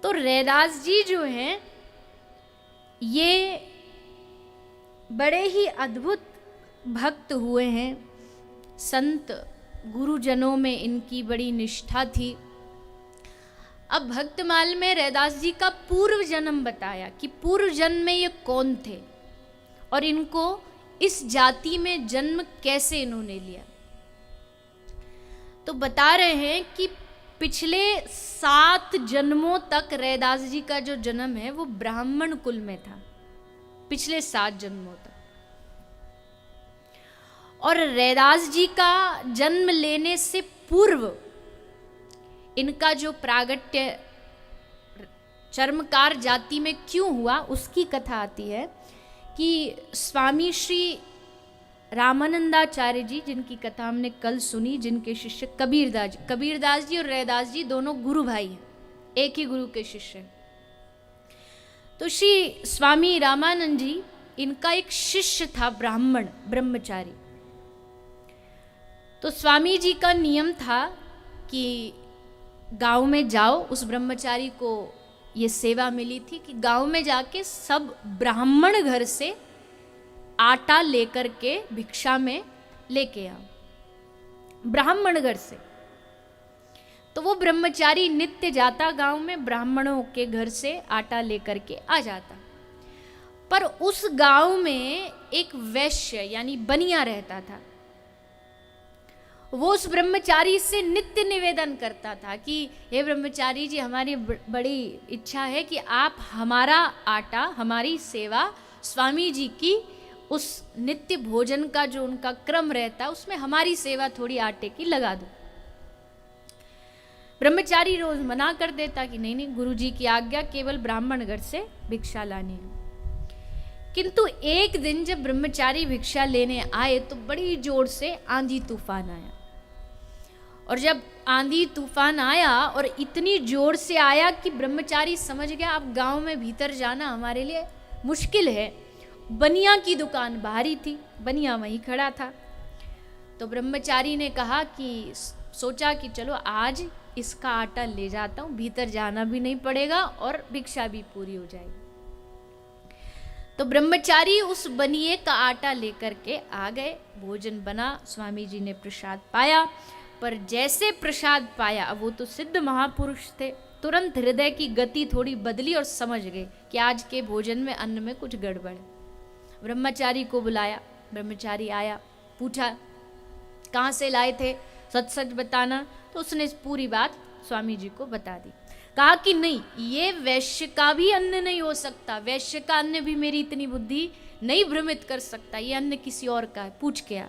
तो रैदास जी जो हैं ये बड़े ही अद्भुत भक्त हुए हैं। संत गुरुजनों में इनकी बड़ी निष्ठा थी। अब भक्तमाल में रैदास जी का पूर्व जन्म बताया कि पूर्व जन्म में ये कौन थे और इनको इस जाति में जन्म कैसे इन्होंने लिया। तो बता रहे हैं कि पिछले 7 जन्मों तक रैदास जी का जो जन्म है वो ब्राह्मण कुल में था, पिछले 7 जन्मों तक। और रैदास जी का जन्म लेने से पूर्व इनका जो प्रागट्य चर्मकार जाति में क्यों हुआ उसकी कथा आती है कि स्वामी श्री रामानंदाचार्य जी, जिनकी कथा हमने कल सुनी, जिनके शिष्य कबीरदास जी और रैदास जी दोनों गुरु भाई हैं, एक ही गुरु के शिष्य हैं। तो श्री स्वामी रामानंद जी, इनका एक शिष्य था ब्राह्मण ब्रह्मचारी। तो स्वामी जी का नियम था कि गांव में जाओ, उस ब्रह्मचारी को ये सेवा मिली थी कि गांव में जाके सब ब्राह्मण घर से आटा लेकर के भिक्षा में लेके आओ, ब्राह्मण घर से। तो वो ब्रह्मचारी नित्य जाता गांव में, ब्राह्मणों के घर से आटा लेकर के आ जाता। पर उस गांव में एक वैश्य यानी बनिया रहता था। वो उस ब्रह्मचारी से नित्य निवेदन करता था कि हे ब्रह्मचारी जी, हमारी बड़ी इच्छा है कि आप हमारा आटा, हमारी सेवा, स्वामी जी की उस नित्य भोजन का जो उनका क्रम रहता है उसमें हमारी सेवा थोड़ी आटे की लगा दो। ब्रह्मचारी रोज मना कर देता कि नहीं नहीं, गुरु जी की आज्ञा, केवल ब्राह्मण घर से भिक्षा लानी है। किंतु एक दिन जब ब्रह्मचारी भिक्षा लेने आए तो बड़ी जोर से आंधी तूफान आया। और जब आंधी तूफान आया और इतनी जोर से आया कि ब्रह्मचारी समझ गया अब गांव में भीतर जाना हमारे लिए मुश्किल है। बनिया की दुकान बाहर ही थी, बनिया वहीं खड़ा था। तो ब्रह्मचारी ने कहा कि सोचा कि चलो आज इसका आटा ले जाता हूँ, भीतर जाना भी नहीं पड़ेगा और भिक्षा भी पूरी हो जाएगी। तो ब्रह्मचारी उस बनिए का आटा लेकर के आ गए, भोजन बना, स्वामी जी ने प्रसाद पाया। पर जैसे प्रसाद पाया, अब वो तो सिद्ध महापुरुष थे, तुरंत हृदय की गति थोड़ी बदली और समझ गए कि आज के भोजन में, अन्न में कुछ गड़बड़ है। ब्रह्मचारी को बुलाया, ब्रह्मचारी आया, पूछा कहाँ से लाए थे, सच सच बताना। तो उसने पूरी बात स्वामी जी को बता दी। कहा कि नहीं, ये वैश्य का भी अन्न नहीं हो सकता, वैश्य का अन्न भी मेरी इतनी बुद्धि नहीं भ्रमित कर सकता, ये अन्न किसी और का है, पूछ के आ।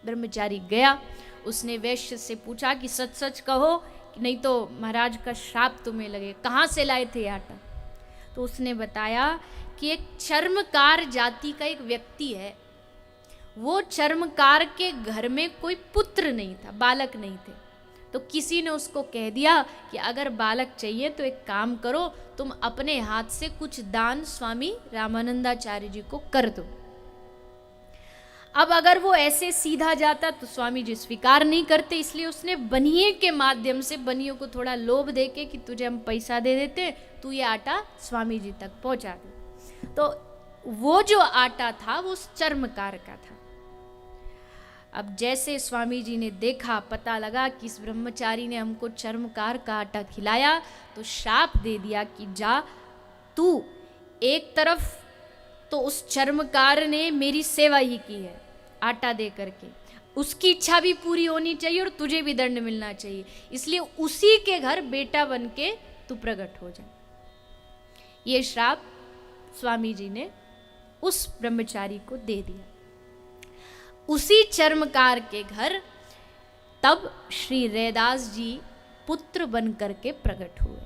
ब्रह्मचारी गया, उसने वैश्य से पूछा कि सच सच कहो कि नहीं तो महाराज का श्राप तुम्हें लगे, कहाँ से लाए थे आटा। तो उसने बताया कि एक चर्मकार जाति का एक व्यक्ति है, वो चर्मकार के घर में कोई पुत्र नहीं था, बालक नहीं थे। तो किसी ने उसको कह दिया कि अगर बालक चाहिए तो एक काम करो, तुम अपने हाथ से कुछ दान स्वामी रामानंदाचार्य जी को कर दो। अब अगर वो ऐसे सीधा जाता तो स्वामी जी स्वीकार नहीं करते, इसलिए उसने बनिए के माध्यम से बनियों को थोड़ा लोभ देके कि तुझे हम पैसा दे देते, तू ये आटा स्वामी जी तक पहुंचा दे। तो वो जो आटा था वो उस चर्मकार का था। अब जैसे स्वामी जी ने देखा, पता लगा कि इस ब्रह्मचारी ने हमको चर्मकार का आटा खिलाया, तो श्राप दे दिया कि जा तू, एक तरफ तो उस चर्मकार ने मेरी सेवा ही की है आटा दे करके, उसकी इच्छा भी पूरी होनी चाहिए और तुझे भी दंड मिलना चाहिए, इसलिए उसी के घर बेटा बन के तू प्रकट हो जा। ये श्राप स्वामी जी ने उस ब्रह्मचारी को दे दिया। उसी चर्मकार के घर तब श्री रैदास जी पुत्र बन करके प्रकट हुए।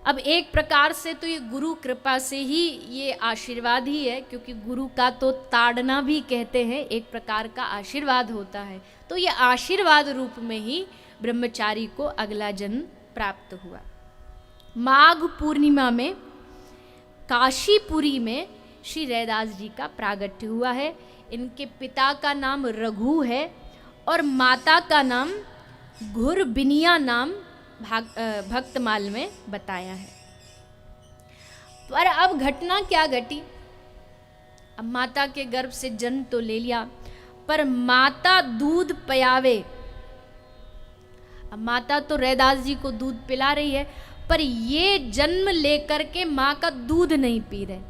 अब एक प्रकार से तो ये गुरु कृपा से ही ये आशीर्वाद ही है, क्योंकि गुरु का तो ताड़ना भी कहते हैं, एक प्रकार का आशीर्वाद होता है। तो ये आशीर्वाद रूप में ही ब्रह्मचारी को अगला जन्म प्राप्त हुआ। माघ पूर्णिमा में काशीपुरी में श्री रैदास जी का प्रागट्य हुआ है। इनके पिता का नाम रघु है और माता का नाम घुरबिनिया नाम भक्तमाल में बताया है। पर अब घटना क्या घटी, अब माता के गर्भ से जन्म तो ले लिया, पर माता दूध पियावे। अब माता तो रैदास जी को दूध पिला रही है, पर ये जन्म लेकर के माँ का दूध नहीं पी रहे।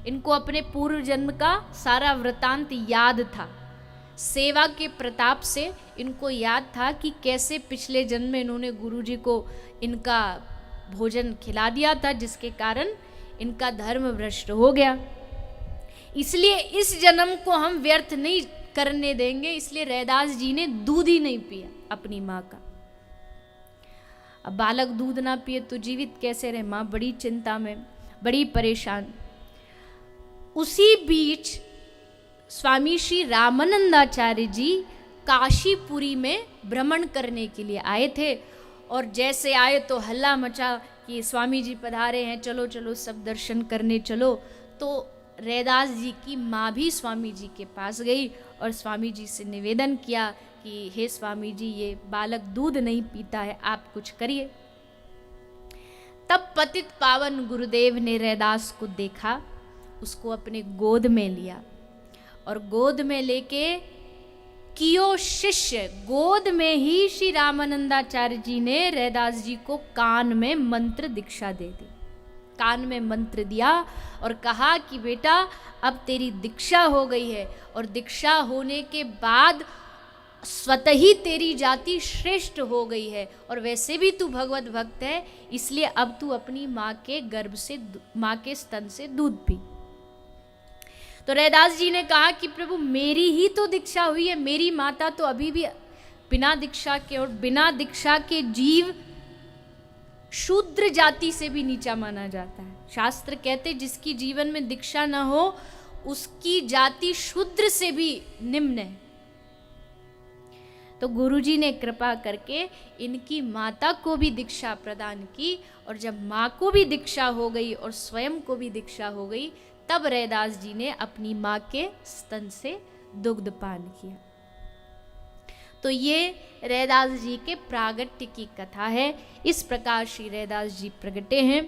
इनको अपने पूर्व जन्म का सारा वृतांत याद था, सेवा के प्रताप से इनको याद था कि कैसे पिछले जन्म में इन्होंने गुरुजी को इनका भोजन खिला दिया था, जिसके कारण इनका धर्म भ्रष्ट हो गया। इसलिए इस जन्म को हम व्यर्थ नहीं करने देंगे, इसलिए रैदास जी ने दूध ही नहीं पिया अपनी माँ का। अब बालक दूध ना पिए तो जीवित कैसे रहे, माँ बड़ी चिंता में, बड़ी परेशान। उसी बीच स्वामी श्री रामानंदाचार्य जी काशीपुरी में भ्रमण करने के लिए आए थे, और जैसे आए तो हल्ला मचा कि स्वामी जी पधारे हैं, चलो चलो सब दर्शन करने चलो। तो रैदास जी की माँ भी स्वामी जी के पास गई और स्वामी जी से निवेदन किया कि हे स्वामी जी, ये बालक दूध नहीं पीता है, आप कुछ करिए। तब पतित पावन गुरुदेव ने रैदास को देखा, उसको अपने गोद में लिया और गोद में लेके कियो शिष्य, गोद में ही श्री रामानंदाचार्य जी ने रैदास जी को कान में मंत्र दीक्षा दे दी। कान में मंत्र दिया और कहा कि बेटा अब तेरी दीक्षा हो गई है, और दीक्षा होने के बाद स्वतः ही तेरी जाति श्रेष्ठ हो गई है, और वैसे भी तू भगवत भक्त है, इसलिए अब तू अपनी माँ के गर्भ से, माँ के स्तन से दूध पी। तो रैदास जी ने कहा कि प्रभु मेरी ही तो दीक्षा हुई है, मेरी माता तो अभी भी बिना दीक्षा के, और बिना दीक्षा के जीव शूद्र जाति से भी नीचा माना जाता है। शास्त्र कहते जिसकी जीवन में दीक्षा न हो उसकी जाति शूद्र से भी निम्न है। तो गुरुजी ने कृपा करके इनकी माता को भी दीक्षा प्रदान की, और जब माँ को भी दीक्षा हो गई और स्वयं को भी दीक्षा हो गई, तब रैदास जी ने अपनी माँ के स्तन से दुग्ध पान किया। तो ये रैदास जी के प्रागट्य की कथा है। इस प्रकार श्री रैदास जी प्रगटे हैं।